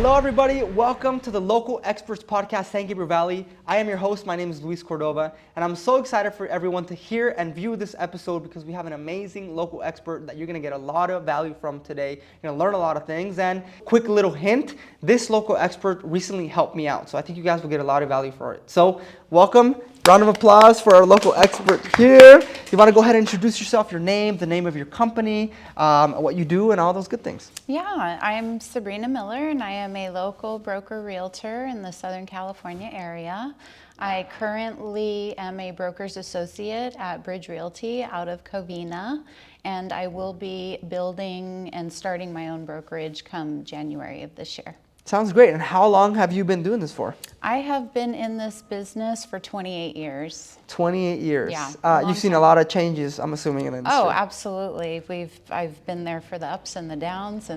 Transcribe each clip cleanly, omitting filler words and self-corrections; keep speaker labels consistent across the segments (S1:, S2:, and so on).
S1: Hello, everybody. Welcome to the Local Experts Podcast, San Gabriel Valley. I am your host. My name is Luis Cordova, and I'm so excited for everyone to hear and view this episode because we have an amazing local expert that you're going to get a lot of value from today. You're going to learn a lot of things. And quick little hint, this local expert recently helped me out, so I think you guys will get a lot of value for it. So welcome. Round of applause for our local expert here. You want to go ahead and introduce yourself, your name, the name of your company, what you do, and all those good things.
S2: Yeah, I'm Sabrina Miller, and I am a local broker realtor in the Southern California area. I currently am a broker's associate at Bridge Realty out of Covina, and I will be building and starting my own brokerage come January of this year.
S1: Sounds great. And how long have you been doing this for?
S2: I have been in this business for 28 years.
S1: 28 years.
S2: Yeah.
S1: You've seen a lot of changes, I'm assuming, in the industry.
S2: Oh, absolutely. I've been there for the ups and the downs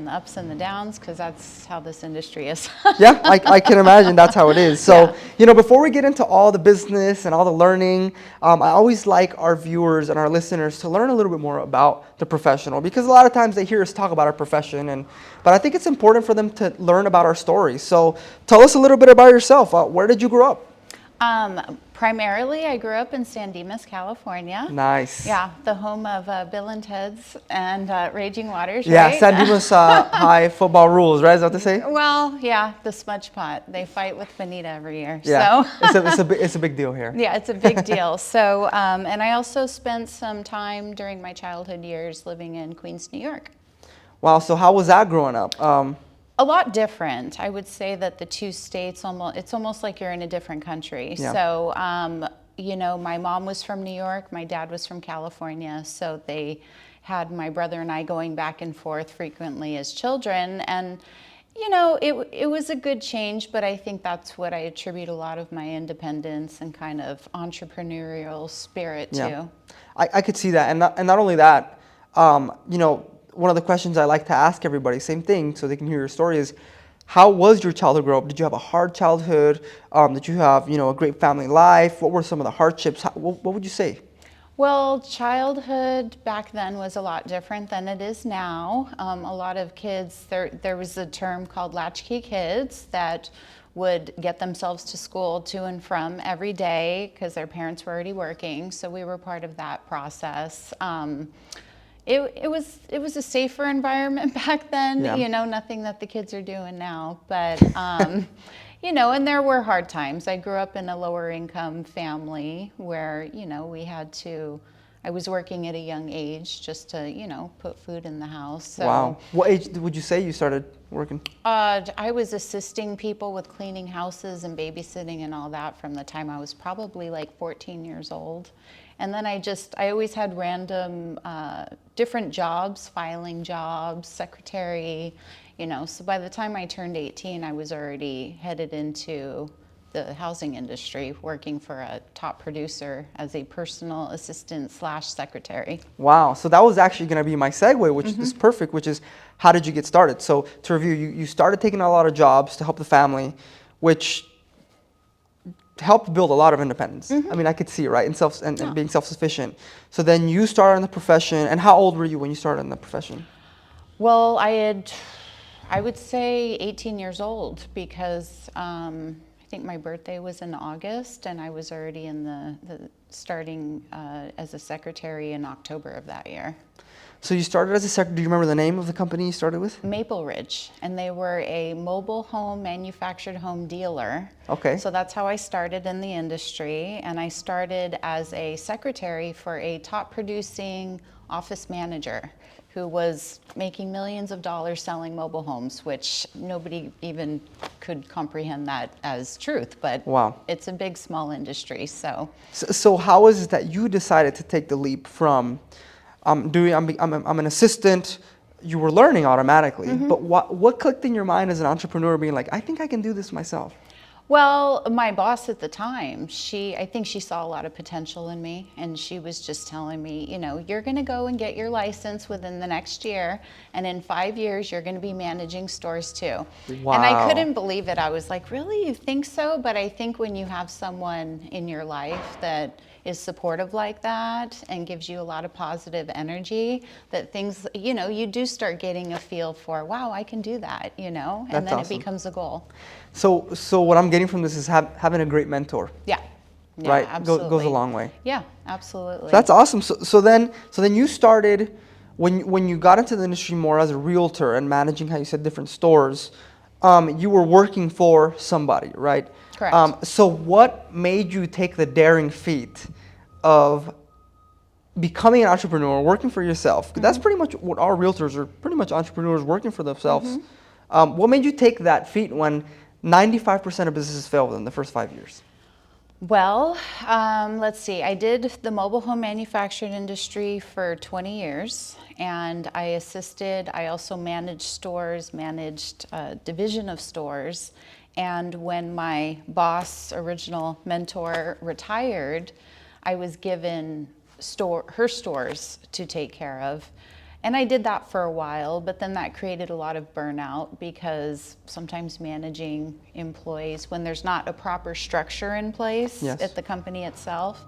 S2: because that's how this industry is.
S1: Yeah, I can imagine that's how it is. So, before we get into all the business and all the learning, I always like our viewers and our listeners to learn a little bit more about the professional, because a lot of times they hear us talk about our profession, but I think it's important for them to learn about our stories. So tell us a little bit about yourself. Where did you grow up?
S2: Primarily, I grew up in San Dimas, California.
S1: Nice.
S2: Yeah, the home of Bill and Ted's and Raging Waters,
S1: yeah,
S2: right?
S1: San Dimas high football rules, right? Is that what they say?
S2: Well, yeah, the smudge pot. They fight with Bonita every year.
S1: Yeah,
S2: so.
S1: it's a big deal here.
S2: Yeah, it's a big deal. So, and I also spent some time during my childhood years living in Queens, New York.
S1: Wow, so how was that growing up?
S2: A lot different. I would say that the two states, it's almost like you're in a different country.
S1: Yeah.
S2: So, my mom was from New York, my dad was from California, so they had my brother and I going back and forth frequently as children. And, it was a good change, but I think that's what I attribute a lot of my independence and kind of entrepreneurial spirit to.
S1: I could see that. And not only that, one of the questions I like to ask everybody, same thing, so they can hear your story, is how was your childhood grow up? Did you have a hard childhood? Did you have, a great family life? What were some of the hardships? What would you say?
S2: Well, childhood back then was a lot different than it is now. A lot of kids, there was a term called latchkey kids that would get themselves to school to and from every day because their parents were already working, so we were part of that process. It was a safer environment back then, nothing that the kids are doing now, but, and there were hard times. I grew up in a lower income family where, I was working at a young age just to, put food in the house. So,
S1: wow. What age would you say you started working?
S2: I was assisting people with cleaning houses and babysitting and all that from the time I was probably like 14 years old. And then I always had random different jobs, filing jobs, secretary, so by the time I turned 18, I was already headed into the housing industry, working for a top producer as a personal assistant / secretary.
S1: Wow, so that was actually going to be my segue, which is perfect, which is how did you get started? So to review, you started taking a lot of jobs to help the family, which helped build a lot of independence. I mean, I could see it, right? And being self-sufficient. So then you started in the profession, and how old were you when you started in the profession?
S2: Well, I would say 18 years old because I think my birthday was in August, and I was already in the starting as a secretary in October of that year.
S1: So you started as a secretary. Do you remember the name of the company you started with?
S2: Maple Ridge, and they were a mobile home manufactured home dealer.
S1: Okay.
S2: So that's how I started in the industry, and I started as a secretary for a top producing office manager who was making millions of dollars selling mobile homes, which nobody even could comprehend that as truth, but
S1: wow.
S2: It's a big, small industry, so.
S1: So how is it that you decided to take the leap from I'm an assistant, you were learning automatically, but what clicked in your mind as an entrepreneur being like, I think I can do this myself?
S2: Well, my boss at the time, I think she saw a lot of potential in me, and she was just telling me, you're going to go and get your license within the next year, and in 5 years, you're going to be managing stores too.
S1: Wow.
S2: And I couldn't believe it. I was like, really, you think so? But I think when you have someone in your life that is supportive like that and gives you a lot of positive energy, that things, you do start getting a feel for, wow, I can do that, and
S1: That's
S2: then
S1: awesome.
S2: it becomes a goal.
S1: So what I'm getting from this is having a great mentor.
S2: Yeah. Yeah,
S1: Right?
S2: absolutely.
S1: Goes a long way.
S2: Yeah, absolutely.
S1: That's awesome. So then you started, when you got into the industry more as a realtor and managing, how you said, different stores, you were working for somebody, right?
S2: Correct.
S1: So what made you take the daring feat of becoming an entrepreneur, working for yourself? 'Cause that's pretty much what our realtors are, pretty much entrepreneurs working for themselves. What made you take that feat when 95% of businesses fail within the first 5 years?
S2: Well, let's see. I did the mobile home manufacturing industry for 20 years, and I also managed stores, managed a division of stores. And when my boss, original mentor, retired, I was given her stores to take care of. And I did that for a while, but then that created a lot of burnout, because sometimes managing employees, when there's not a proper structure in place
S1: Yes.
S2: at the company itself,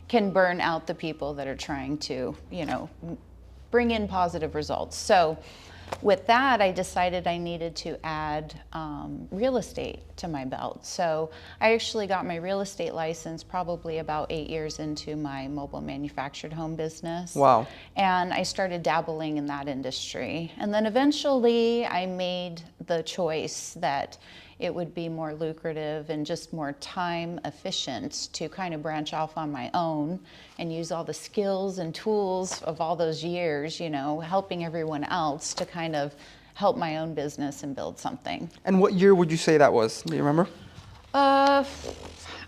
S2: can burn out the people that are trying to, bring in positive results. So with that, I decided I needed to add real estate to my belt. So I actually got my real estate license probably about 8 years into my mobile manufactured home business.
S1: Wow.
S2: And I started dabbling in that industry. And then eventually I made the choice that it would be more lucrative and just more time efficient to kind of branch off on my own and use all the skills and tools of all those years, helping everyone else to kind of help my own business and build something.
S1: And what year would you say that was? Do you remember?
S2: When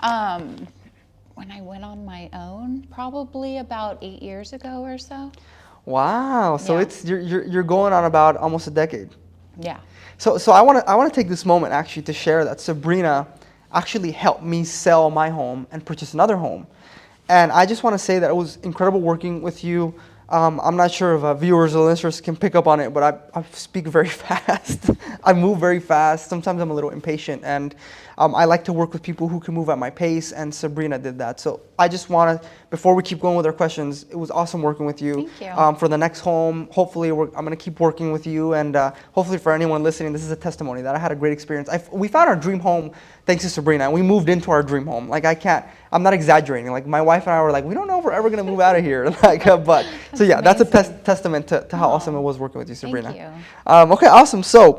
S2: I went on my own, probably about 8 years ago or so.
S1: Wow. So
S2: Yeah.
S1: you're going on about almost a decade.
S2: Yeah.
S1: So I want to take this moment actually to share that Sabrina actually helped me sell my home and purchase another home. And I just want to say that it was incredible working with you. I'm not sure if viewers or listeners can pick up on it, but I speak very fast. I move very fast. Sometimes I'm a little impatient, and I like to work with people who can move at my pace, and Sabrina did that. So I just want to, before we keep going with our questions, it was awesome working with you.
S2: Thank you.
S1: For the next home, hopefully I'm going to keep working with you, and hopefully for anyone listening, this is a testimony that I had a great experience. We found our dream home thanks to Sabrina, and we moved into our dream home. Like, I'm not exaggerating. Like, my wife and I were like, we don't know if we're ever going to move out of here. So yeah, that's a testament to how awesome it was working with you, Sabrina.
S2: Thank you.
S1: Okay, awesome. So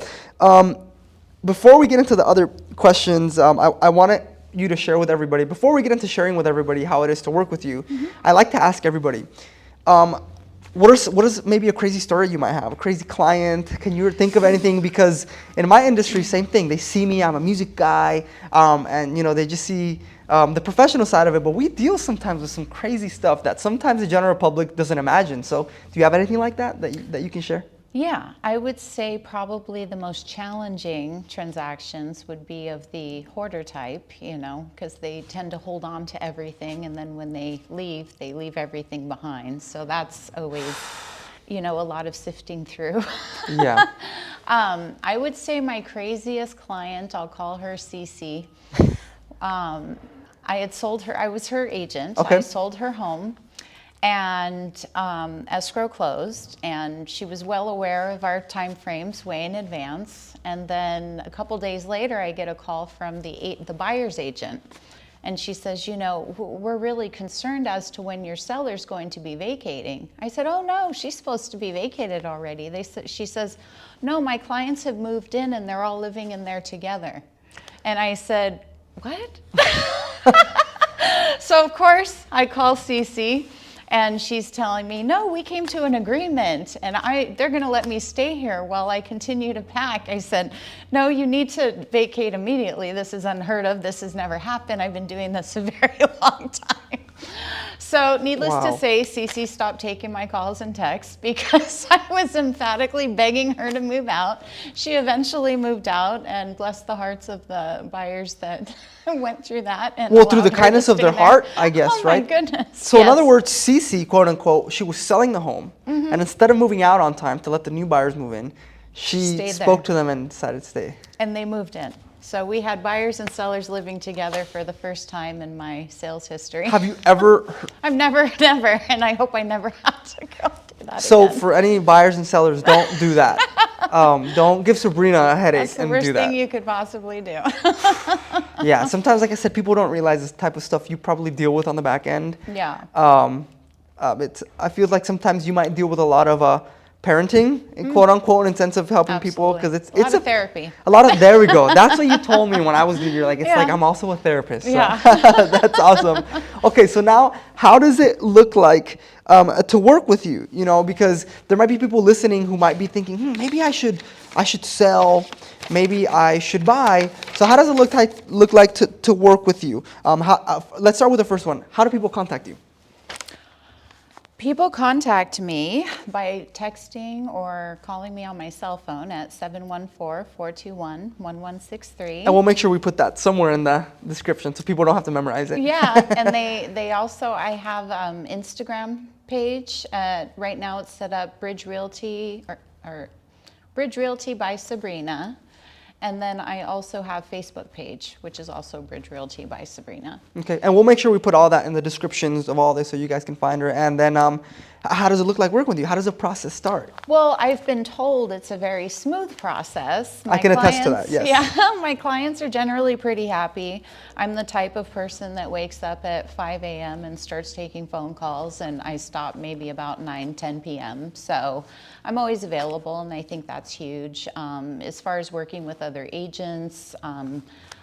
S1: before we get into the other questions, I want you to share with everybody, before we get into sharing with everybody how it is to work with you, I like to ask everybody, what is maybe a crazy story you might have, a crazy client? Can you think of anything? Because in my industry, same thing. They see me, I'm a music guy, and they just see the professional side of it, but we deal sometimes with some crazy stuff that sometimes the general public doesn't imagine. So do you have anything like that you can share?
S2: Yeah, I would say probably the most challenging transactions would be of the hoarder type, because they tend to hold on to everything, and then when they leave everything behind. So that's always, a lot of sifting through.
S1: Yeah.
S2: I would say my craziest client, I'll call her Cece. I was her agent.
S1: Okay.
S2: I sold her home. And escrow closed, and she was well aware of our time frames way in advance. And then a couple days later, I get a call from the buyer's agent, and she says, we're really concerned as to when your seller's going to be vacating. I said, oh no, she's supposed to be vacated already. She says, no, my clients have moved in and they're all living in there together. And I said, what? So of course I call Cece. And she's telling me, no, we came to an agreement, and they're going to let me stay here while I continue to pack. I said, no, you need to vacate immediately. This is unheard of. This has never happened. I've been doing this a very long time. So needless to say, Cece stopped taking my calls and texts because I was emphatically begging her to move out. She eventually moved out, and bless the hearts of the buyers that went through that. And
S1: through the kindness of their heart, I guess, right?
S2: Oh my goodness.
S1: So in other words, Cece, quote unquote, she was selling the home, and instead of moving out on time to let the new buyers move in, she spoke to them and decided to stay.
S2: And they moved in. So we had buyers and sellers living together for the first time in my sales history.
S1: Have you ever?
S2: I've never, and I hope I never have to go through that
S1: So
S2: again.
S1: for any buyers and sellers, don't do that. Don't give Sabrina a headache
S2: That's the
S1: and
S2: worst
S1: do that.
S2: thing you could possibly do.
S1: Yeah, sometimes, like I said, people don't realize this type of stuff you probably deal with on the back end.
S2: Yeah.
S1: I feel like sometimes you might deal with a lot of parenting, quote unquote, in sense of helping people, because it's
S2: a lot of therapy.
S1: A lot of, there we go. That's what you told me when I was, you're like, it's like I'm also a therapist. So.
S2: Yeah.
S1: That's awesome. Okay, so now how does it look like to work with you? You know, because there might be people listening who might be thinking, maybe I should sell, maybe I should buy. So how does it look like to work with you? Let's start with the first one. How do people contact you?
S2: People contact me by texting or calling me on my cell phone at 714-421-1163.
S1: And we'll make sure we put that somewhere in the description so people don't have to memorize it.
S2: Yeah, and they also, I have Instagram page. Right now it's set up Bridge Realty or Bridge Realty by Sabrina. And then I also have Facebook page, which is also Bridge Realty by Sabrina.
S1: Okay, and we'll make sure we put all that in the descriptions of all this so you guys can find her. And then how does it look like working with you? How does the process start?
S2: Well, I've been told it's a very smooth process.
S1: I can attest to that, yes.
S2: Yeah, my clients are generally pretty happy. I'm the type of person that wakes up at 5 a.m. and starts taking phone calls, and I stop maybe about 10 p.m. So I'm always available, and I think that's huge. As far as working with other agents,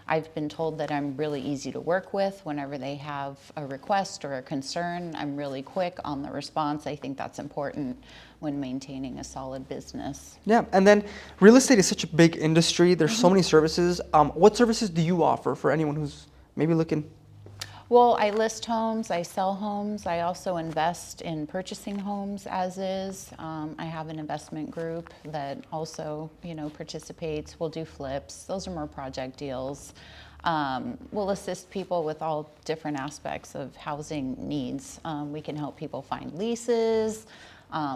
S2: I've been told that I'm really easy to work with whenever they have a request or a concern. I'm really quick on the response. I think that's important when maintaining a solid business.
S1: Yeah, and then real estate is such a big industry. There's so many services. What services do you offer for anyone who's maybe looking?
S2: Well, I list homes, I sell homes. I also invest in purchasing homes as is. I have an investment group that also, participates. We'll do flips. Those are more project deals. We'll assist people with all different aspects of housing needs. We can help people find leases.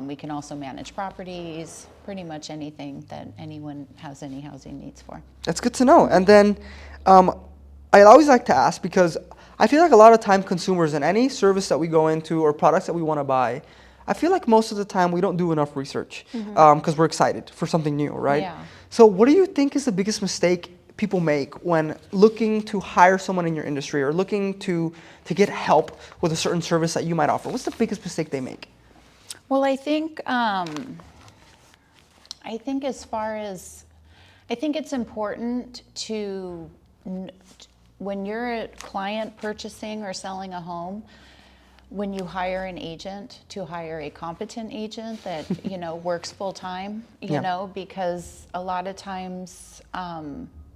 S2: We can also manage properties, pretty much anything that anyone has any housing needs for.
S1: That's good to know. And then I always like to ask, because I feel like a lot of time consumers in any service that we go into or products that we want to buy, I feel like most of the time we don't do enough research because we're excited for something new, right?
S2: Yeah.
S1: So what do you think is the biggest mistake people make when looking to hire someone in your industry or looking to get help with a certain service that you might offer? What's the biggest mistake they make?
S2: Well, I think it's important to, when you're a client purchasing or selling a home, when you hire an agent, to hire a competent agent that works full time, because a lot of times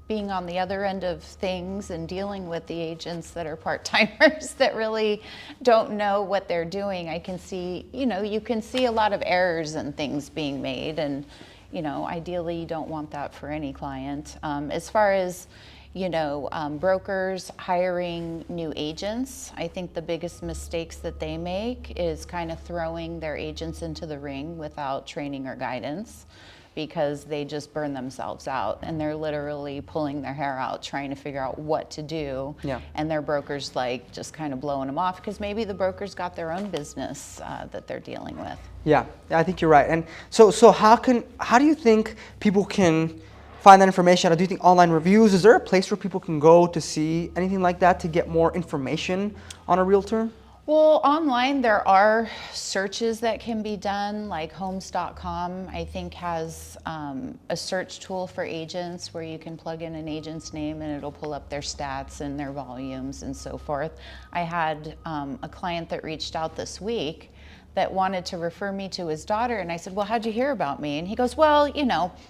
S2: being on the other end of things and dealing with the agents that are part-timers that really don't know what they're doing, I can see, you can see a lot of errors and things being made, and ideally you don't want that for any client. As far as brokers hiring new agents, I think the biggest mistakes that they make is kind of throwing their agents into the ring without training or guidance, because they just burn themselves out and they're literally pulling their hair out trying to figure out what to do.
S1: Yeah.
S2: And their broker's just kind of blowing them off, because maybe the broker's got their own business that they're dealing with.
S1: Yeah, I think you're right. And so how do you think people can find that information? Do you think online reviews? Is there a place where people can go to see anything like that, to get more information on a realtor?
S2: Well, online there are searches that can be done, like homes.com, I think, has a search tool for agents where you can plug in an agent's name and it'll pull up their stats and their volumes and so forth. I had a client that reached out this week that wanted to refer me to his daughter, and I said, well, how'd you hear about me? And he goes, well,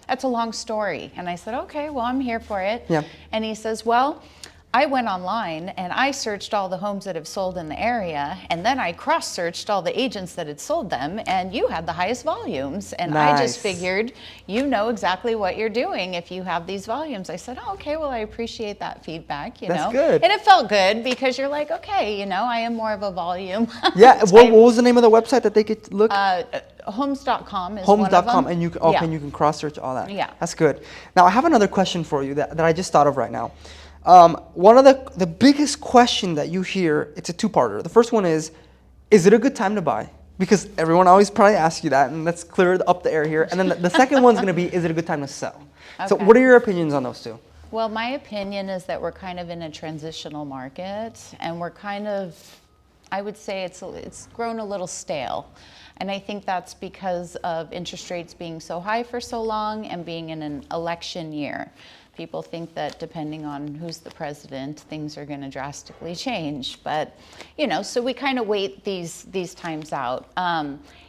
S2: that's a long story. And I said, okay, well, I'm here for it.
S1: Yeah.
S2: And he says, well, I went online and I searched all the homes that have sold in the area, and then I cross-searched all the agents that had sold them, and you had the highest volumes. And
S1: Nice.
S2: I just figured you know exactly what you're doing if you have these volumes. I said, oh, okay, well, I appreciate that feedback,
S1: That's good.
S2: And it felt good, because you're like, okay, I am more of a volume.
S1: Yeah, what was the name of the website that they could look?
S2: Homes.com is one of them.
S1: Homes.com, and you can cross-search all that.
S2: Yeah.
S1: That's good. Now, I have another question for you that I just thought of right now. One of the biggest question that you hear, it's a two-parter. The first one is it a good time to buy? Because everyone always probably asks you that, and let's clear up the air here. And then the second one's going to be, is it a good time to sell? Okay. So what are your opinions on those two?
S2: Well, my opinion is that we're kind of in a transitional market, and we're kind of, I would say it's grown a little stale. And I think that's because of interest rates being so high for so long and being in an election year. People think that depending on who's the president, things are going to drastically change. But, so we kind of wait these times out.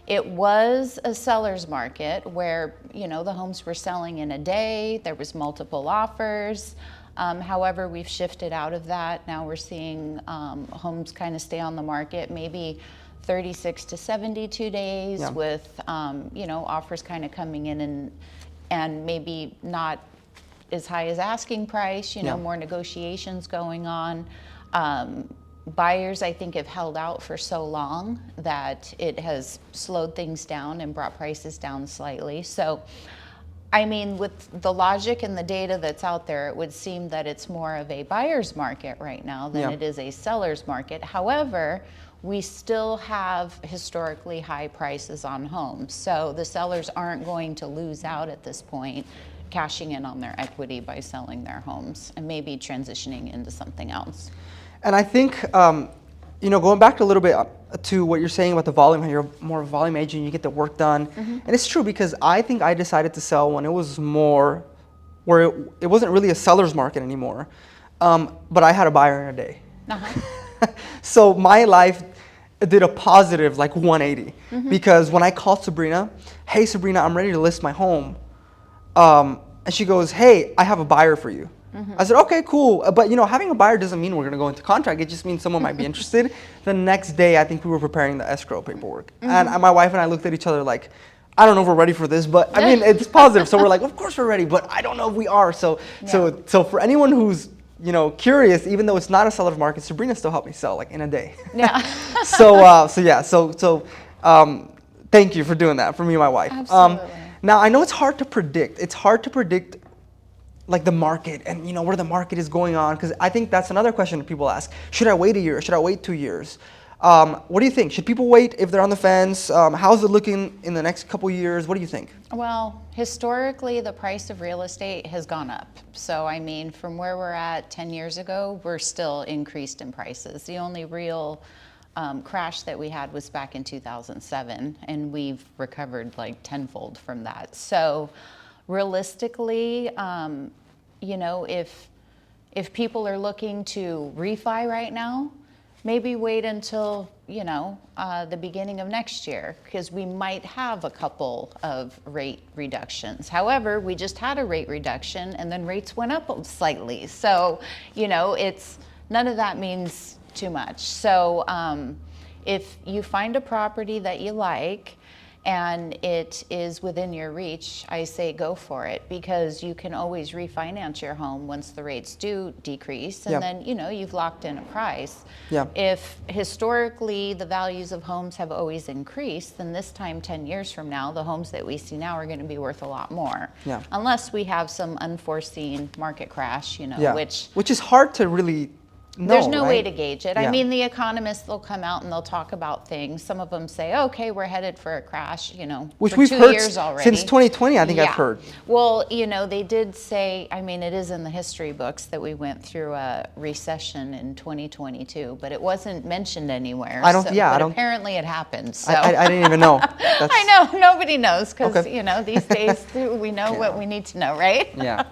S2: It was a seller's market where, the homes were selling in a day. There was multiple offers. However, we've shifted out of that. Now we're seeing homes kind of stay on the market, maybe 36 to 72 days with, offers kind of coming in and maybe not as high as asking price, more negotiations going on. Buyers, I think, have held out for so long that it has slowed things down and brought prices down slightly. So, I mean, with the logic and the data that's out there, it would seem that it's more of a buyer's market right now than it is a seller's market. However, we still have historically high prices on homes. So the sellers aren't going to lose out at this point, cashing in on their equity by selling their homes and maybe transitioning into something else.
S1: And I think, going back a little bit to what you're saying about the volume, how you're more of a volume agent, you get the work done. Mm-hmm. And it's true, because I think I decided to sell when it was more, where it wasn't really a seller's market anymore, but I had a buyer in a day. Uh-huh. So my life did a positive 180, because when I called Sabrina, hey Sabrina, I'm ready to list my home. And she goes, hey, I have a buyer for you. Mm-hmm. I said, okay, cool. But having a buyer doesn't mean we're going to go into contract. It just means someone might be interested. The next day, I think we were preparing the escrow paperwork. Mm-hmm. And my wife and I looked at each other like, I don't know if we're ready for this, but I mean, it's positive. So we're like, of course we're ready, but I don't know if we are. So for anyone who's, curious, even though it's not a seller's market, Sabrina still helped me sell in a day. Yeah. So thank you for doing that for me and my wife.
S2: Absolutely.
S1: Now, I know it's hard to predict. It's hard to predict the market and where the market is going on, because I think that's another question that people ask. Should I wait a year? Should I wait 2 years? What do you think? Should people wait if they're on the fence? How's it looking in the next couple years? What do you think?
S2: Well, historically, the price of real estate has gone up. So, I mean, from where we're at 10 years ago, we're still increased in prices. The only real crash that we had was back in 2007, and we've recovered tenfold from that. So, realistically, if people are looking to refi right now, maybe wait until, the beginning of next year, because we might have a couple of rate reductions. However, we just had a rate reduction and then rates went up slightly. So, it's none of that means too much. So if you find a property that you like and it is within your reach, I say go for it, because you can always refinance your home once the rates do decrease, and then you've locked in a price. Yeah. If historically the values of homes have always increased, then this time 10 years from now, the homes that we see now are going to be worth a lot more. Yeah. Unless we have some unforeseen market crash, which is hard to really there's no way to gauge it. Yeah. I mean, the economists, they'll come out and they'll talk about things. Some of them say, okay, we're headed for a crash,
S1: which
S2: for
S1: we've
S2: 2
S1: heard
S2: years already.
S1: Since 2020, I think I've heard.
S2: Well, they did say, I mean, it is in the history books that we went through a recession in 2022, but it wasn't mentioned anywhere. Apparently it happened. So.
S1: I didn't even know.
S2: I know, nobody knows, because, these days we know what we need to know, right? Yeah.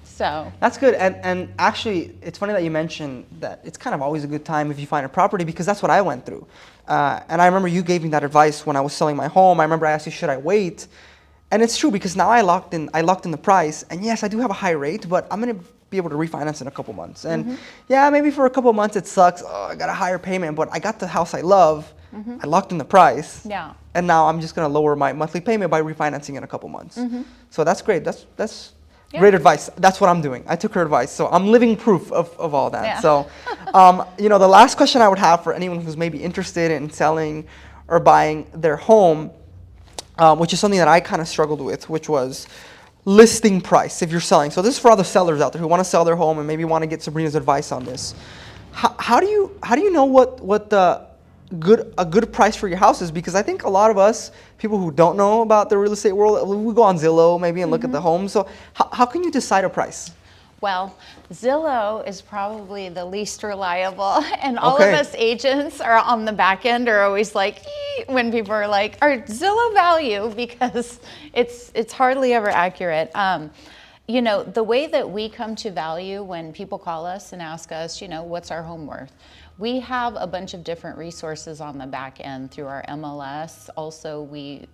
S2: So.
S1: That's good. And actually, it's funny that you mentioned that it's kind of always a good time if you find a property, because that's what I went through. And I remember you gave me that advice when I was selling my home. I remember I asked you, should I wait? And it's true, because now I locked in the price. And yes, I do have a high rate, but I'm going to be able to refinance in a couple months. And maybe for a couple months it sucks. Oh, I got a higher payment, but I got the house I love. I locked in the price. Yeah. And now I'm just going to lower my monthly payment by refinancing in a couple months. So that's great. That's great advice. That's what I'm doing. I took her advice. So I'm living proof of all that. Yeah. So, the last question I would have for anyone who's maybe interested in selling or buying their home which is something that I kind of struggled with, which was listing price if you're selling. So this is for other sellers out there who want to sell their home and maybe want to get Sabrina's advice on this. How do you know what a good price for your house is? Because I think a lot of us, people who don't know about the real estate world, we go on Zillow maybe and look at the homes. So how can you decide a price?
S2: Well, Zillow is probably the least reliable, and all of us agents are on the back end are always like, when people are like, "Our Zillow value," because it's hardly ever accurate. You know, the way that we come to value when people call us and ask us, you know, what's our home worth? We have a bunch of different resources on the back end through our MLS. Also, we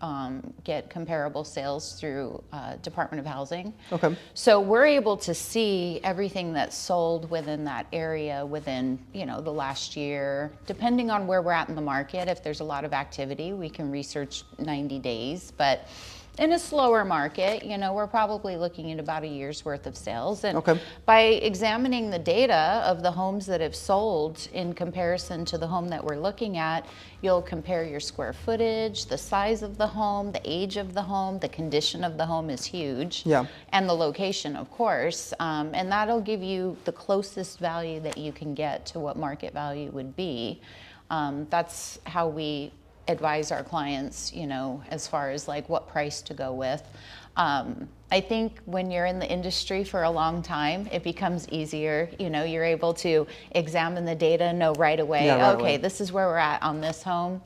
S2: get comparable sales through Department of Housing.
S1: Okay.
S2: So we're able to see everything that's sold within that area within, you know, the last year. Depending on where we're at in the market, if there's a lot of activity, we can research 90 days. But in a slower market, you know, we're probably looking at about a year's worth of sales. And by examining the data of the homes that have sold in comparison to the home that we're looking at, you'll compare your square footage, the size of the home, the age of the home, the condition of the home is huge, and the location, of course. And that'll give you the closest value that you can get to what market value would be. That's how we advise our clients, you know, as far as like what price to go with. I think when you're in the industry for a long time, it becomes easier. You know, you're able to examine the data and know right away, okay, this is where we're at on this home.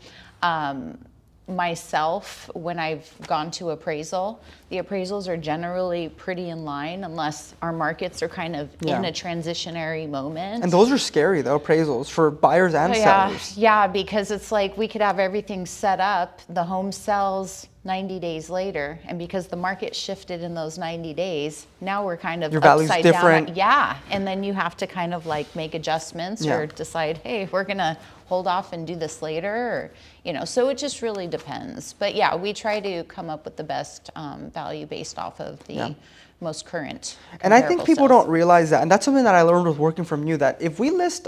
S2: Myself, when I've gone to appraisal, the appraisals are generally pretty in line unless our markets are kind of in a transitionary moment.
S1: And those are scary though, appraisals for buyers and sellers.
S2: Yeah, because it's like we could have everything set up, the home sells 90 days later, and because the market shifted in those 90 days, now we're kind of
S1: your value's
S2: upside
S1: different.
S2: down. Yeah, and then you have to kind of like make adjustments or decide, hey, we're gonna hold off and do this later, or, you know, so it just really depends. But yeah, we try to come up with the best value based off of the most current.
S1: And I think people don't realize that, and that's something that I learned with working from you, that if we list,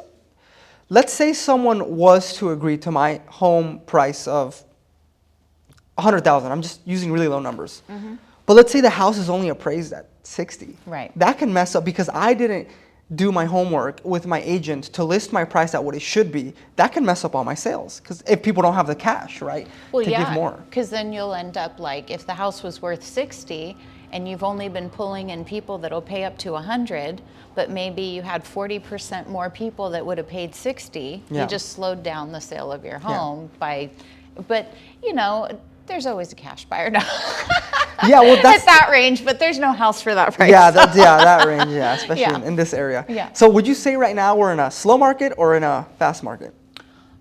S1: let's say someone was to agree to my home price of 100,000. I'm just using really low numbers. But let's say the house is only appraised at 60.
S2: Right.
S1: That can mess up because I didn't do my homework with my agent to list my price at what it should be. That can mess up all my sales because if people don't have the cash, right, to give more.
S2: Because then you'll end up like if the house was worth 60 and you've only been pulling in people that'll pay up to 100, but maybe you had 40% more people that would have paid 60. You just slowed down the sale of your home by, but you know, there's always a cash buyer now. Well, that's at that range, but there's no house for that price.
S1: That range, especially in this area. So would you say right now we're in a slow market or in a fast market?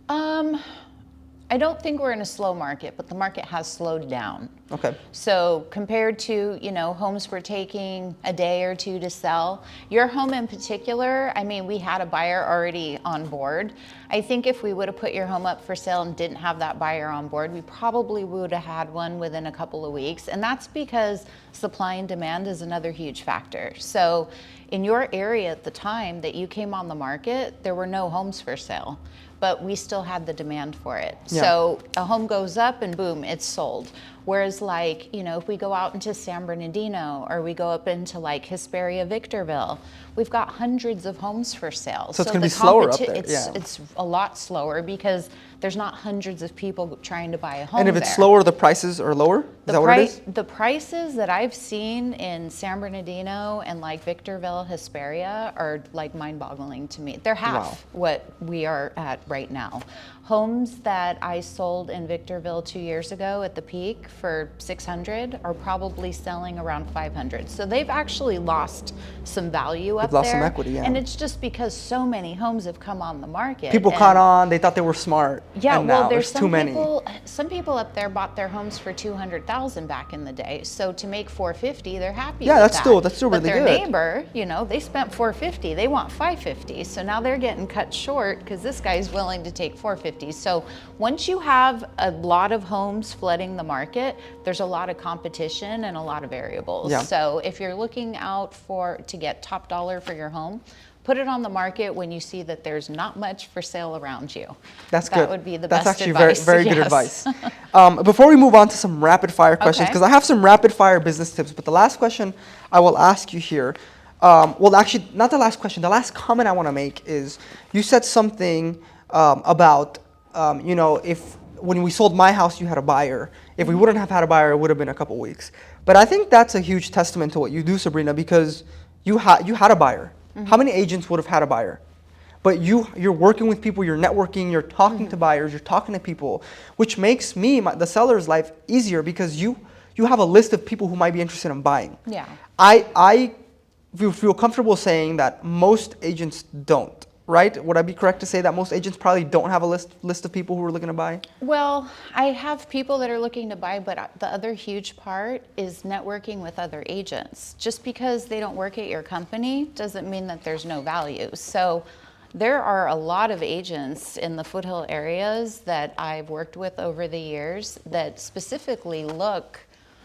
S2: I don't think we're in a slow market, but the market has slowed down.
S1: Okay.
S2: So compared to, you know, homes were taking a day or two to sell, your home in particular, I mean, we had a buyer already on board. I think if we would have put your home up for sale and didn't have that buyer on board, we probably would have had one within a couple of weeks. And that's because supply and demand is another huge factor. So in your area at the time that you came on the market, there were no homes for sale, but we still had the demand for it. So a home goes up and boom, it's sold. Whereas like, you know, if we go out into San Bernardino or we go up into like Hesperia, Victorville, we've got hundreds of homes for sale.
S1: So it's gonna be slower up there.
S2: It's a lot slower because there's not hundreds of people trying to buy a home.
S1: And if it's slower, the prices are lower? Is that what it is?
S2: The prices that I've seen in San Bernardino and like Victorville, Hesperia are like mind-boggling to me. They're half what we are at right now. Homes that I sold in Victorville 2 years ago at the peak for 600 are probably selling around 500. So they've actually lost some value up there.
S1: They've lost some equity,
S2: And it's just because so many homes have come on the market.
S1: People caught on, they thought they were smart.
S2: Yeah,
S1: and
S2: well,
S1: now
S2: there's
S1: too many.
S2: Some people up there bought their homes for $200,000 back in the day. So to make $450, they're happy.
S1: Yeah,
S2: with
S1: that's
S2: that.
S1: still
S2: but
S1: really
S2: their
S1: good.
S2: neighbor, you know, they spent $450. They want $550. So now they're getting cut short because this guy's willing to take $450. So once you have a lot of homes flooding the market, there's a lot of competition and a lot of variables. So if you're looking out to get top dollar for your home, put it on the market when you see that there's not much for sale around you.
S1: That's
S2: that
S1: good.
S2: Would be the
S1: That's
S2: best
S1: actually
S2: advice.
S1: very good
S2: Yes.
S1: advice. Before we move on to some rapid fire questions,
S2: Okay.
S1: because I have some rapid fire business tips, but the last question I will ask you here, well, actually, not the last question. The last comment I want to make is you said something about, if when we sold my house, you had a buyer. If we wouldn't have had a buyer, it would have been a couple weeks. But I think that's a huge testament to what you do, Sabrina, because you had a buyer. How many agents would have had a buyer? But you're working with people, you're networking, you're talking to buyers, you're talking to people, which makes me, the seller's life, easier because you have a list of people who might be interested in buying.
S2: Yeah.
S1: I feel comfortable saying that most agents don't, right? Would I be correct to say that most agents probably don't have a list of people who are looking to buy?
S2: Well, I have people that are looking to buy, but the other huge part is networking with other agents. Just because they don't work at your company doesn't mean that there's no value. So there are a lot of agents in the foothill areas that I've worked with over the years that specifically look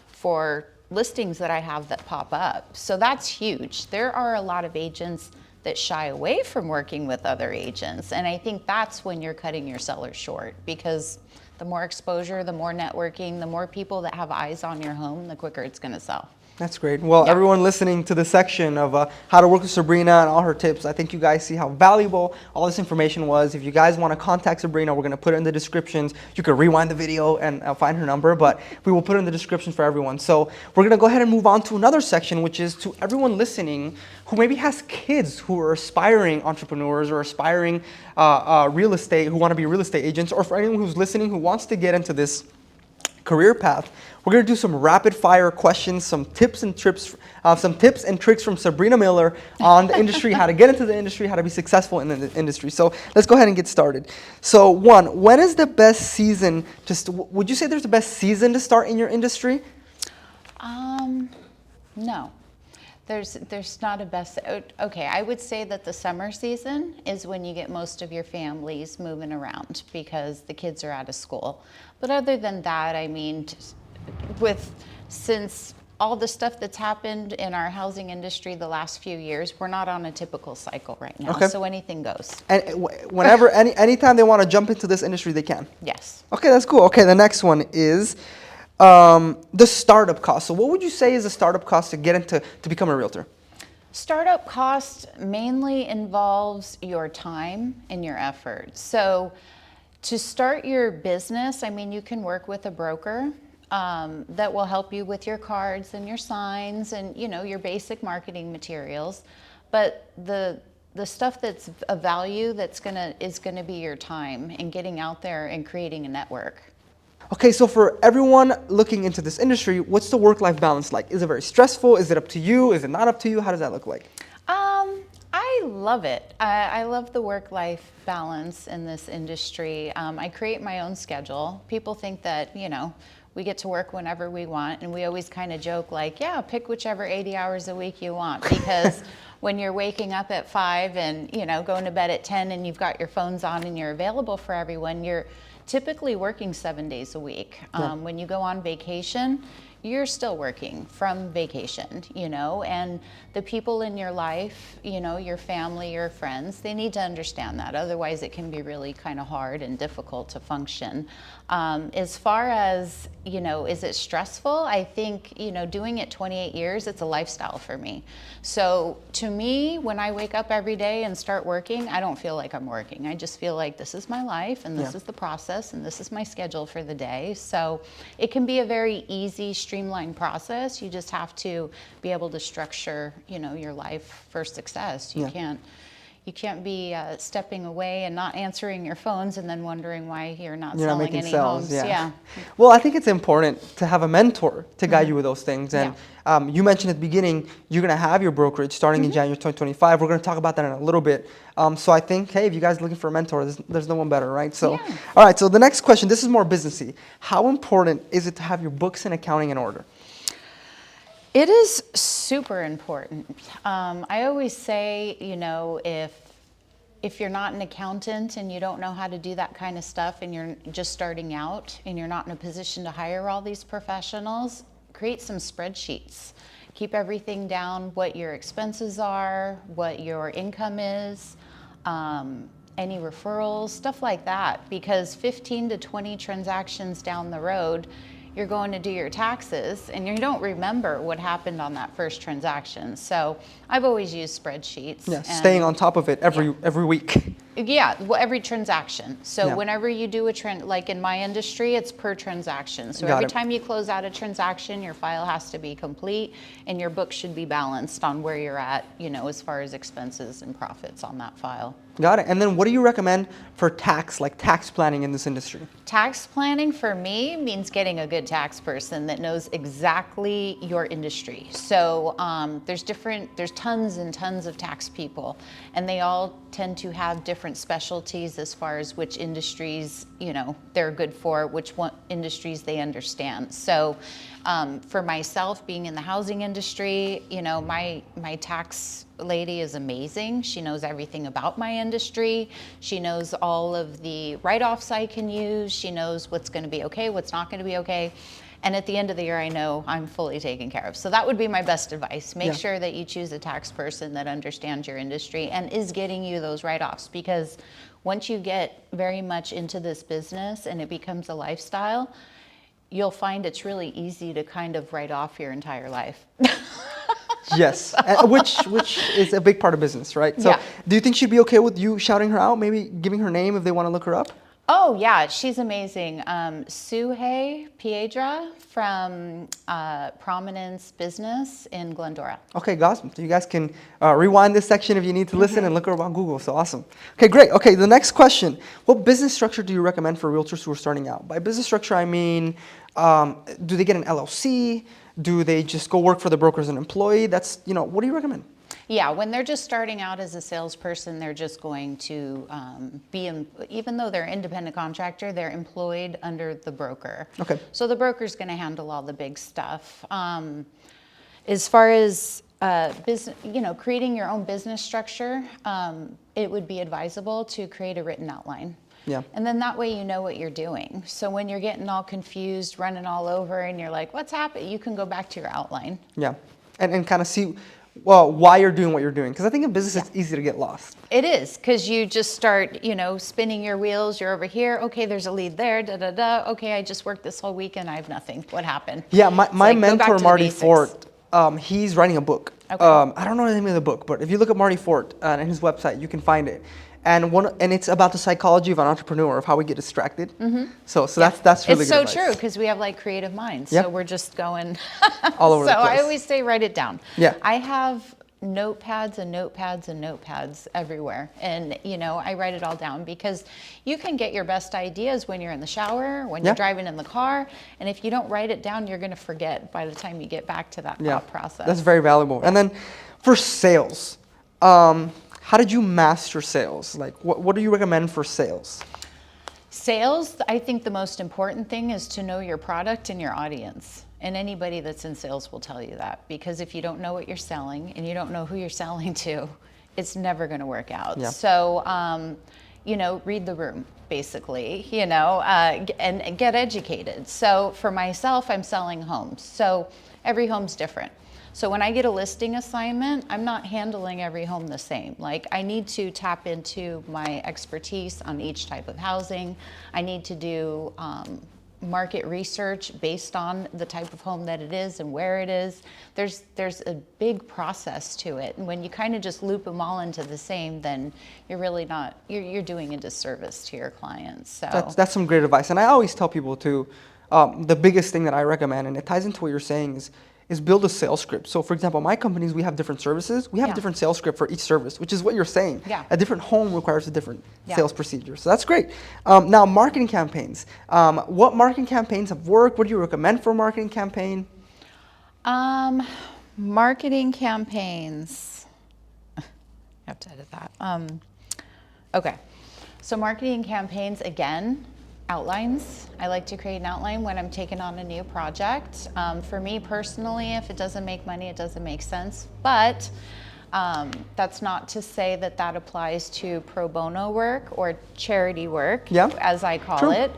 S2: for listings that I have that pop up. So that's huge. There are a lot of agents that shy away from working with other agents. And I think that's when you're cutting your sellers short, because the more exposure, the more networking, the more people that have eyes on your home, the quicker it's going to sell.
S1: That's great. Well,
S2: Yeah.
S1: everyone listening to this section of how to work with Sabrina and all her tips, I think you guys see how valuable all this information was. If you guys want to contact Sabrina, we're going to put it in the descriptions. You can rewind the video and find her number, but we will put it in the description for everyone. So we're going to go ahead and move on to another section, which is to everyone listening who maybe has kids who are aspiring entrepreneurs or aspiring real estate, who want to be real estate agents, or for anyone who's listening who wants to get into this career path. We're going to do some rapid fire questions, some tips and tricks from Sabrina Miller on the industry, how to get into the industry, how to be successful in the industry. So let's go ahead and get started. So when is the best season would you say there's the best season to start in your industry?
S2: No. There's not a best. Okay, I would say that the summer season is when you get most of your families moving around because the kids are out of school. But other than that, I mean, since all the stuff that's happened in our housing industry the last few years, we're not on a typical cycle right now.
S1: Okay.
S2: So anything goes.
S1: And whenever, anytime they want to jump into this industry, they can.
S2: Yes.
S1: Okay, that's cool. Okay, the next one is the startup cost. So what would you say is the startup cost to get into, to become a realtor?
S2: Startup cost mainly involves your time and your effort. So to start your business, I mean, you can work with a broker that will help you with your cards and your signs and, your basic marketing materials. But the stuff that's of value is gonna be your time and getting out there and creating a network.
S1: Okay, so for everyone looking into this industry, what's the work-life balance like? Is it very stressful? Is it up to you? Is it not up to you? How does that look like?
S2: I love it. I love the work-life balance in this industry. I create my own schedule. People think that, we get to work whenever we want, and we always kind of joke like, yeah, pick whichever 80 hours a week you want, because when you're waking up at 5 and, going to bed at 10 and you've got your phones on and you're available for everyone, you're typically working 7 days a week. When you go on vacation, you're still working from vacation, and the people in your life, your family, your friends, they need to understand that. Otherwise, it can be really kind of hard and difficult to function. As far as, is it stressful? I think, doing it 28 years, it's a lifestyle for me. So to me, when I wake up every day and start working, I don't feel like I'm working. I just feel like this is my life and this is the process and this is my schedule for the day. So it can be a very easy, streamlined process. You just have to be able to structure, your life for success. You can't be stepping away and not answering your phones and then wondering why you're not selling any homes. Yeah.
S1: Well, I think it's important to have a mentor to guide you with those things. And you mentioned at the beginning, you're going to have your brokerage starting in January 2025. We're going to talk about that in a little bit. So I think, hey, if you guys are looking for a mentor, there's no one better, right? So, all right. So the next question, this is more businessy. How important is it to have your books and accounting in order?
S2: It is super important. I always say, if you're not an accountant and you don't know how to do that kind of stuff and you're just starting out and you're not in a position to hire all these professionals, create some spreadsheets. keep everything down, what your expenses are, what your income is, any referrals, stuff like that, because 15 to 20 transactions down the road, you're going to do your taxes and you don't remember what happened on that first transaction. So I've always used spreadsheets.
S1: Yeah, staying on top of it every week.
S2: Yeah, well, every transaction. So
S1: Yeah.
S2: whenever you do like in my industry, it's per transaction. So every time you close out a transaction, your file has to be complete and your book should be balanced on where you're at, as far as expenses and profits on that file.
S1: Got it. And then what do you recommend for tax planning in this industry?
S2: Tax planning for me means getting a good tax person that knows exactly your industry. So there's tons and tons of tax people, and they all tend to have different specialties as far as which industries, they're good for, which industries they understand. So for myself, being in the housing industry, my tax lady is amazing. She knows everything about my industry. She knows all of the write-offs I can use. She knows what's going to be okay, what's not going to be okay. And at the end of the year, I know I'm fully taken care of. So that would be my best advice. Make sure that you choose a tax person that understands your industry and is getting you those write-offs, because once you get very much into this business and it becomes a lifestyle, you'll find it's really easy to kind of write off your entire life.
S1: Yes, which is a big part of business, right? So do you think she'd be okay with you shouting her out, maybe giving her name if they want to look her up?
S2: Oh, yeah, she's amazing. Suhey Piedra from Prominence Business in Glendora.
S1: Okay, awesome. So you guys can rewind this section if you need to listen and look her up on Google. So awesome. Okay, great. Okay, the next question. What business structure do you recommend for realtors who are starting out? By business structure, I mean, do they get an LLC? Do they just go work for the broker as an employee? That's, what do you recommend?
S2: Yeah, when they're just starting out as a salesperson, they're just going to even though they're independent contractor, they're employed under the broker.
S1: Okay.
S2: So the broker's going to handle all the big stuff. As far as business, creating your own business structure, it would be advisable to create a written outline.
S1: Yeah.
S2: And then that way you know what you're doing. So when you're getting all confused, running all over, and you're like, what's happening? You can go back to your outline.
S1: Yeah, and kind of see why you're doing what you're doing. Because I think in business it's easy to get lost.
S2: It is, because you just start, spinning your wheels. You're over here. Okay, there's a lead there. Da da da. Okay, I just worked this whole weekend. I have nothing. What happened?
S1: Yeah, my mentor Marty Fort, he's writing a book.
S2: Okay.
S1: I don't know the name of the book, but if you look at Marty Fort and his website, you can find it. And it's about the psychology of an entrepreneur, of how we get distracted. Mm-hmm. So that's really
S2: it's
S1: good
S2: so
S1: advice.
S2: true, because we have creative minds.
S1: Yep.
S2: So we're just going
S1: all over the place.
S2: So I always say write it down.
S1: Yeah.
S2: I have notepads and notepads and notepads everywhere, and I write it all down, because you can get your best ideas when you're in the shower, when you're driving in the car, and if you don't write it down, you're going to forget by the time you get back to that thought process.
S1: That's very valuable. And then for sales, how did you master sales? What do you recommend for sales?
S2: Sales, I think the most important thing is to know your product and your audience. And anybody that's in sales will tell you that, because if you don't know what you're selling and you don't know who you're selling to, it's never going to work out. Yeah. So, read the room, basically, and get educated. So for myself, I'm selling homes. So every home's different. So when I get a listing assignment, I'm not handling every home the same. I need to tap into my expertise on each type of housing. I need to do market research based on the type of home that it is and where it is. There's a big process to it. And when you kind of just loop them all into the same, then you're really not, you're doing a disservice to your clients. So
S1: that's some great advice. And I always tell people too, the biggest thing that I recommend, and it ties into what you're saying, is build a sales script. So for example, my companies, we have different services. We have a different sales script for each service, which is what you're saying.
S2: Yeah.
S1: A different home requires a different sales procedure. So that's great. Now, marketing campaigns. What marketing campaigns have worked? What do you recommend for a marketing campaign?
S2: Marketing campaigns. I have to edit that. Okay. So marketing campaigns, again, outlines. I like to create an outline when I'm taking on a new project. For me personally, if it doesn't make money, it doesn't make sense. But That's not to say that that applies to pro bono work or charity work,
S1: Yeah.
S2: as I call
S1: True.
S2: it.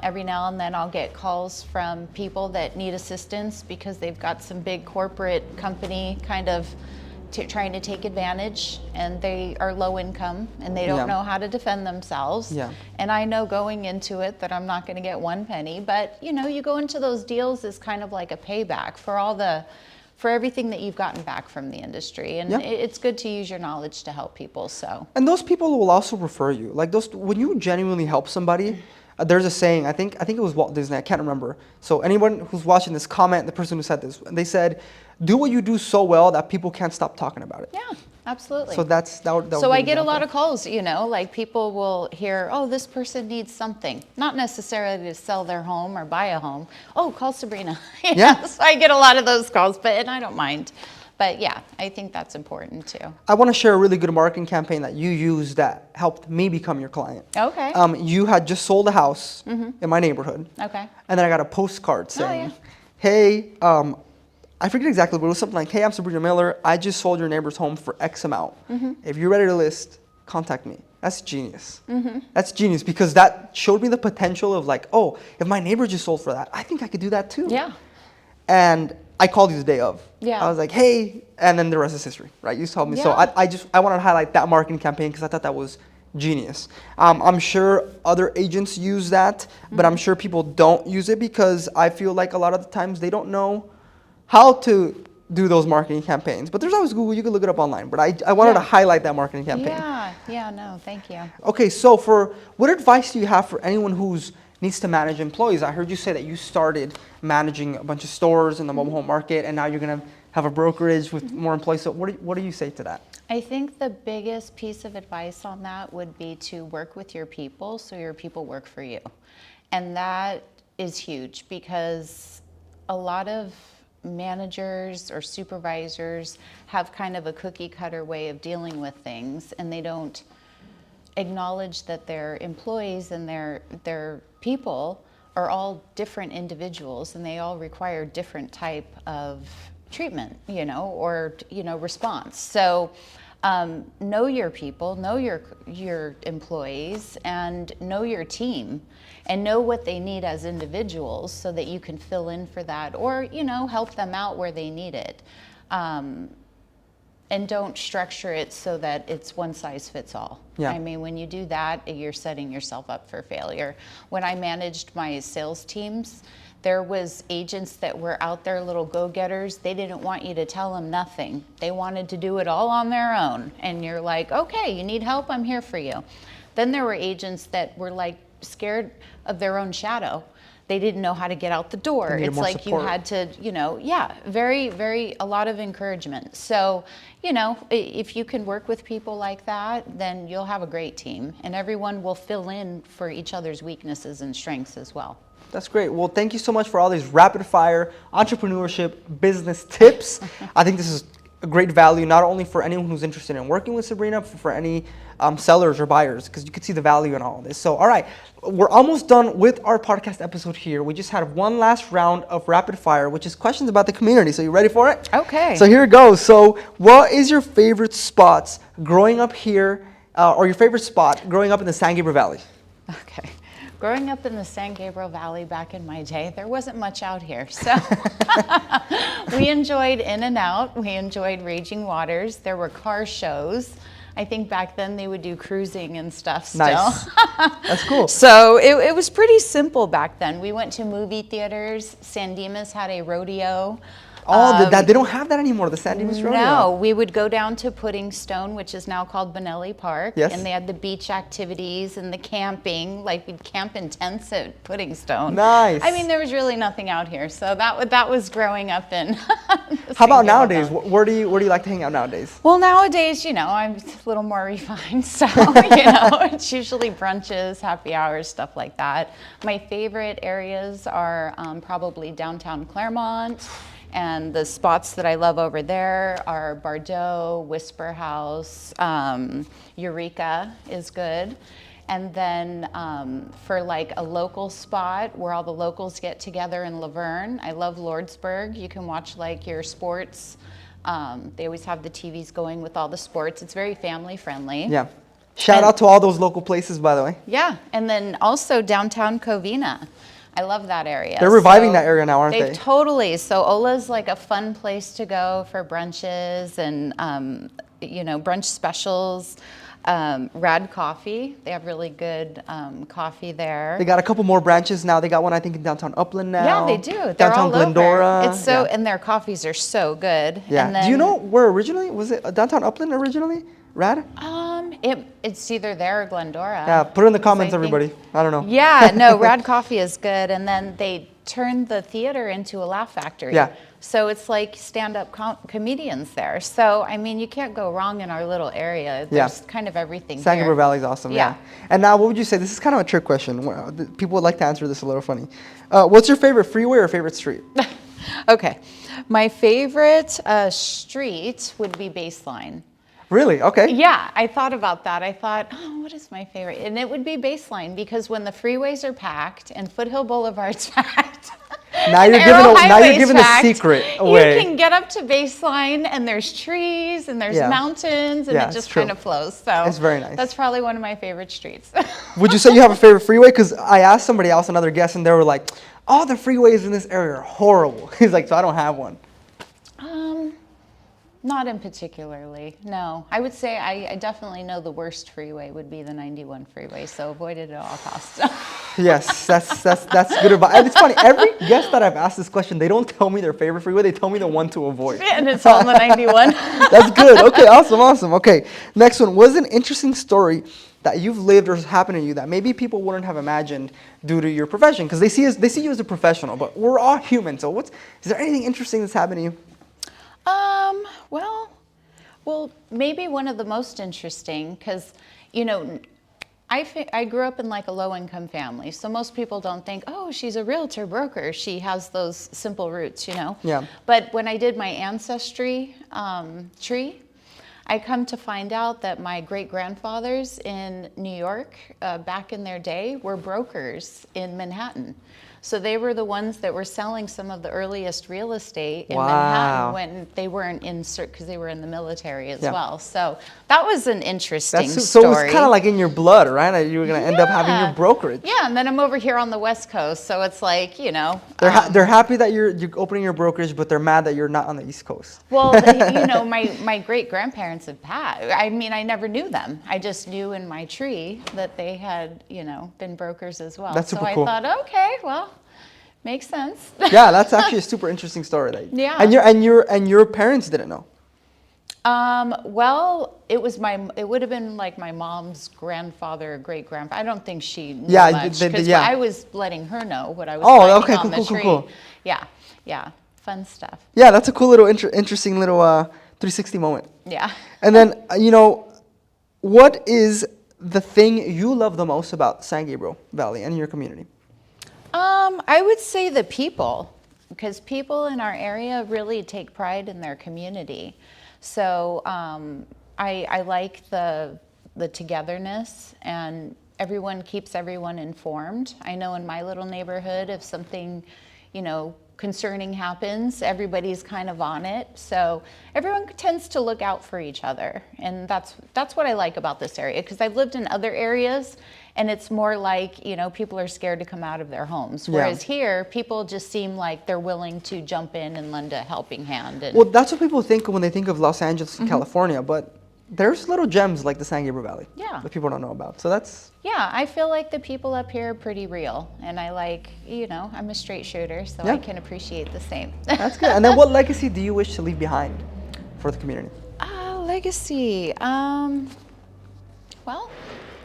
S2: Every now and then I'll get calls from people that need assistance because they've got some big corporate company kind of trying to take advantage, and they are low income and they don't
S1: Yeah.
S2: know how to defend themselves.
S1: Yeah.
S2: And I know going into it that I'm not going to get one penny, but you go into those deals as kind of like a payback for everything that you've gotten back from the industry. And
S1: Yeah.
S2: it's good to use your knowledge to help people. So
S1: And those people will also refer you. Like when you genuinely help somebody, there's a saying, I think it was Walt Disney, I can't remember. So anyone who's watching this, comment the person who said this. They said, do what you do so well that people can't stop talking about it.
S2: yeah, absolutely.
S1: So that would
S2: So
S1: be
S2: I
S1: an
S2: get a lot
S1: example.
S2: of calls, like people will hear, oh, this person needs something. Not necessarily to sell their home or buy a home. Oh, call Sabrina.
S1: Yeah.
S2: So I get a lot of those calls, and I don't mind. But yeah, I think that's important too.
S1: I want to share a really good marketing campaign that you used that helped me become your client.
S2: Okay.
S1: You had just sold a house in my neighborhood.
S2: Okay.
S1: And then I got a postcard saying,
S2: yeah.
S1: hey, I forget exactly, but it was something like, hey, I'm Sabrina Miller. I just sold your neighbor's home for X amount. If you're ready to list, contact me. That's genius. That's genius because that showed me the potential of like, oh, if my neighbor just sold for that, I think I could do that too.
S2: Yeah.
S1: And I called you the day of.
S2: Yeah.
S1: I was like, hey, and then the rest is history, right? You told me. So
S2: Yeah.
S1: I wanted to highlight that marketing campaign because I thought that was genius. I'm sure other agents use that, but I'm sure people don't use it because I feel like a lot of the times they don't know how to do those marketing campaigns. But there's always Google, you can look it up online. But I wanted to highlight that marketing campaign.
S2: Yeah, no, thank you.
S1: Okay, so what advice do you have for anyone who's needs to manage employees? I heard you say that you started managing a bunch of stores in the mobile home market, and now you're going to have a brokerage with more employees. So what do you say to that?
S2: I think the biggest piece of advice on that would be to work with your people so your people work for you. And that is huge because a lot of managers or supervisors have kind of a cookie cutter way of dealing with things, and they don't acknowledge that their employees and their people are all different individuals and they all require different type of treatment, or response. So know your people, know your employees, and know your team, and know what they need as individuals so that you can fill in for that, or help them out where they need it. And don't structure it so that it's one size fits all.
S1: Yeah.
S2: I mean, when you do that, you're setting yourself up for failure. When I managed my sales teams, there was agents that were out there, little go-getters. They didn't want you to tell them nothing. They wanted to do it all on their own. And you're like, okay, you need help, I'm here for you. Then there were agents that were like scared of their own shadow. They didn't know how to get out the door.
S1: They needed
S2: It's
S1: more
S2: like
S1: support.
S2: you had to, very, a lot of encouragement. So, if you can work with people like that, then you'll have a great team, and everyone will fill in for each other's weaknesses and strengths as well.
S1: That's great. Well, thank you so much for all these rapid fire entrepreneurship business tips. I think this is a great value, not only for anyone who's interested in working with Sabrina, but for any sellers or buyers, because you can see the value in all of this. So, all right, we're almost done with our podcast episode here. We just had one last round of rapid fire, which is questions about the community. So you ready for it?
S2: Okay.
S1: So here it goes. So what is your favorite spots growing up here, or your favorite spot growing up in the San Gabriel Valley?
S2: Okay. Growing up in the San Gabriel Valley back in my day, there wasn't much out here. So we enjoyed In-N-Out. We enjoyed Raging Waters. There were car shows. I think back then they would do cruising and stuff still.
S1: Nice. That's cool.
S2: So it was pretty simple back then. We went to movie theaters. San Dimas had a rodeo.
S1: Oh, they don't have that anymore, the San Dimas Rodeo.
S2: No, we would go down to Pudding Stone, which is now called Benelli Park.
S1: Yes.
S2: And they had the beach activities and the camping. Like, we'd camp in tents at Pudding Stone.
S1: Nice.
S2: I mean, there was really nothing out here. So that was growing up in.
S1: How about nowadays? Where do you like to hang out nowadays?
S2: Well, nowadays, I'm a little more refined. So, it's usually brunches, happy hours, stuff like that. My favorite areas are probably downtown Claremont. And the spots that I love over there are Bardot, Whisper House, Eureka is good. And then for like a local spot where all the locals get together in Laverne, I love Lordsburg. You can watch like your sports They always have the TVs going with all the sports. It's very family friendly.
S1: Yeah. Shout out to all those local places, by the way.
S2: Yeah, and then also downtown Covina. I love that area.
S1: They're reviving that area now, aren't they?
S2: Totally. So Ola's like a fun place to go for brunches and, brunch specials. Rad Coffee. They have really good coffee there.
S1: They got a couple more branches now. They got one, I think, in downtown Upland now.
S2: Yeah, they do. They're
S1: downtown
S2: all
S1: Glendora.
S2: Over. It's so, and their coffees are so good.
S1: Yeah.
S2: And then,
S1: do you know where originally? Was it downtown Upland originally? Rad?
S2: It's either there or Glendora.
S1: Yeah, put it in the comments, everybody. I don't know.
S2: Yeah, no, Rad Coffee is good. And then they turned the theater into a laugh factory.
S1: Yeah.
S2: So it's like stand-up comedians there. So, I mean, you can't go wrong in our little area. There's kind of everything
S1: San Gabriel
S2: here.
S1: Valley is awesome, yeah. And now, what would you say? This is kind of a trick question. People would like to answer this a little funny. What's your favorite freeway or favorite street?
S2: Okay. My favorite street would be Baseline.
S1: Really? Okay.
S2: Yeah, I thought about that. I thought, oh, what is my favorite? And it would be Baseline, because when the freeways are packed and Foothill Boulevard's packed,
S1: now you're giving a secret away.
S2: You can get up to Baseline and there's trees and there's mountains and it just kind of flows. So
S1: it's very nice.
S2: That's probably one of my favorite streets.
S1: Would you say you have a favorite freeway? Because I asked somebody else, another guest, and they were like, all the freeways in this area are horrible. He's like, so I don't have one.
S2: Not in particularly, no. I would say I definitely know the worst freeway would be the 91 freeway, so avoid it at all costs.
S1: Yes, that's good advice. And it's funny, every guest that I've asked this question, they don't tell me their favorite freeway, they tell me the one to avoid.
S2: And it's on the 91.
S1: That's good. Okay, awesome. Okay, next one. What's an interesting story that you've lived or has happened to you that maybe people wouldn't have imagined due to your profession? Because they see you as a professional, but we're all human. So is there anything interesting that's happened to you?
S2: Well, maybe one of the most interesting, because, I grew up in like a low-income family, so most people don't think, oh, she's a realtor broker. She has those simple roots,
S1: Yeah.
S2: But when I did my ancestry tree, I come to find out that my great-grandfathers in New York, back in their day, were brokers in Manhattan. So they were the ones that were selling some of the earliest real estate in Manhattan when they weren't because they were in the military as well. So that was an interesting story.
S1: So it was kind of like in your blood, right? You were going to end up having your brokerage.
S2: Yeah, and then I'm over here on the West Coast, so it's like,
S1: They're happy that you're opening your brokerage, but they're mad that you're not on the East Coast.
S2: Well, my great-grandparents had passed. I mean, I never knew them. I just knew in my tree that they had, been brokers as well.
S1: That's super
S2: cool. So I thought, okay, well, makes sense.
S1: Yeah, that's actually a super interesting story.
S2: Yeah.
S1: And your parents didn't know.
S2: Well, it would have been like my mom's grandfather or great-grandpa. I don't think she knew much, because I was letting her know what I was finding on the tree. Cool. Yeah, fun stuff.
S1: Yeah, that's a cool little interesting little 360 moment.
S2: Yeah.
S1: And then, what is the thing you love the most about San Gabriel Valley and your community?
S2: I would say the people, because people in our area really take pride in their community. So I like the togetherness, and everyone keeps everyone informed. I know in my little neighborhood, if something, concerning happens, everybody's kind of on it. So everyone tends to look out for each other. And that's what I like about this area, because I've lived in other areas and it's more like, people are scared to come out of their homes. Whereas here, people just seem like they're willing to jump in and lend a helping hand.
S1: Well, that's what people think when they think of Los Angeles and California, but there's little gems like the San Gabriel Valley that people don't know about. So that's...
S2: Yeah, I feel like the people up here are pretty real. And I like, I'm a straight shooter, so I can appreciate the same.
S1: That's good. And then what legacy do you wish to leave behind for the community?
S2: Legacy. Well,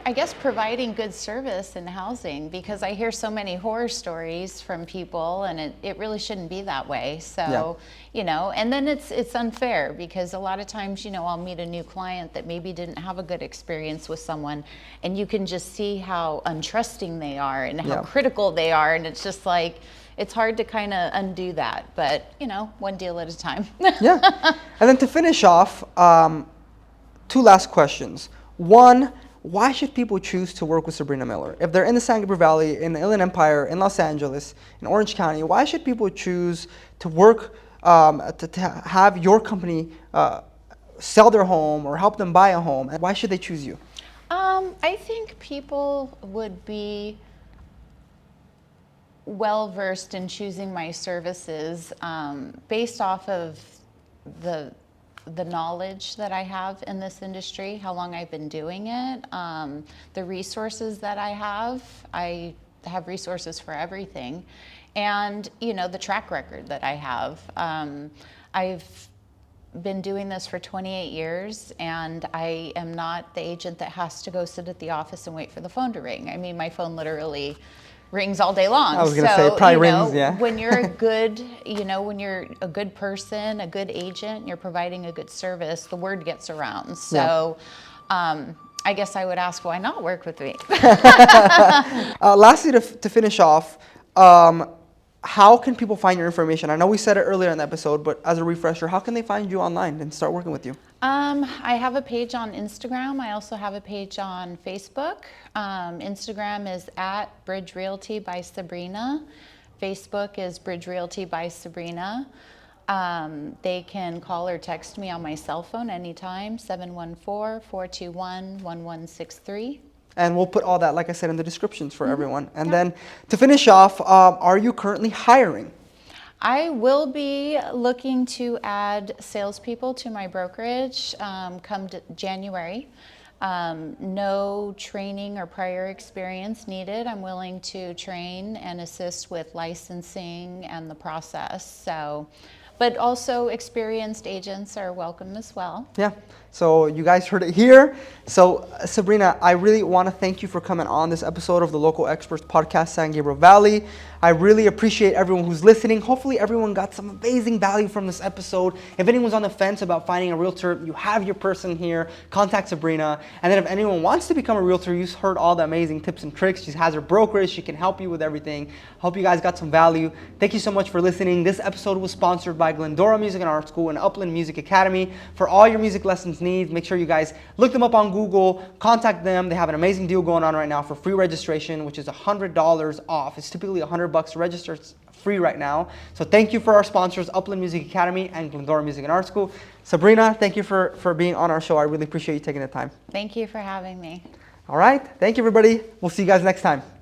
S2: I guess providing good service and housing, because I hear so many horror stories from people, and it really shouldn't be that way. So, and then it's unfair, because a lot of times, I'll meet a new client that maybe didn't have a good experience with someone, and you can just see how untrusting they are and how critical they are, and it's just like, it's hard to kind of undo that, but one deal at a time.
S1: Yeah. And then to finish off, 2 last questions. One, why should people choose to work with Sabrina Miller? If they're in the San Gabriel Valley, in the Inland Empire, in Los Angeles, in Orange County, why should people choose to work to have your company sell their home or help them buy a home? And why should they choose you?
S2: I think people would be well versed in choosing my services based off of the knowledge that I have in this industry, how long I've been doing it, the resources that I have resources for everything, and the track record that I have. I've been doing this for 28 years, and I am not the agent that has to go sit at the office and wait for the phone to ring. I mean, my phone literally rings all day long.
S1: I was going to say, it probably rings, yeah.
S2: When you're a good, when you're a good person, a good agent, you're providing a good service, the word gets around. So I guess I would ask, why not work with me?
S1: Lastly, to finish off, how can people find your information? I know we said it earlier in the episode, but as a refresher, how can they find you online and start working with you?
S2: I have a page on Instagram. I also have a page on Facebook. Instagram is at Bridge Realty by Sabrina. Facebook is Bridge Realty by Sabrina. They can call or text me on my cell phone anytime, 714-421-1163.
S1: And we'll put all that, like I said, in the descriptions for everyone. And then to finish off, are you currently hiring?
S2: I will be looking to add salespeople to my brokerage come January. No training or prior experience needed. I'm willing to train and assist with licensing and the process. But also experienced agents are welcome as well. Yeah,
S1: so you guys heard it here. So Sabrina, I really want to thank you for coming on this episode of the Local Experts Podcast, San Gabriel Valley. I really appreciate everyone who's listening. Hopefully everyone got some amazing value from this episode. If anyone's on the fence about finding a realtor, you have your person here. Contact Sabrina. And then if anyone wants to become a realtor, you've heard all the amazing tips and tricks. She has her brokerage. She can help you with everything. Hope you guys got some value. Thank you so much for listening. This episode was sponsored by Glendora Music and Art School and Upland Music Academy. For all your music lessons needs, make sure you guys look them up on Google, contact them. They have an amazing deal going on right now for free registration, which is $100 off. It's typically $100 to register. It's free right now. So thank you for our sponsors, Upland Music Academy and Glendora Music and Art School. Sabrina, thank you for being on our show. I really appreciate you taking the time.
S2: Thank you for having me.
S1: All right. Thank you, everybody. We'll see you guys next time.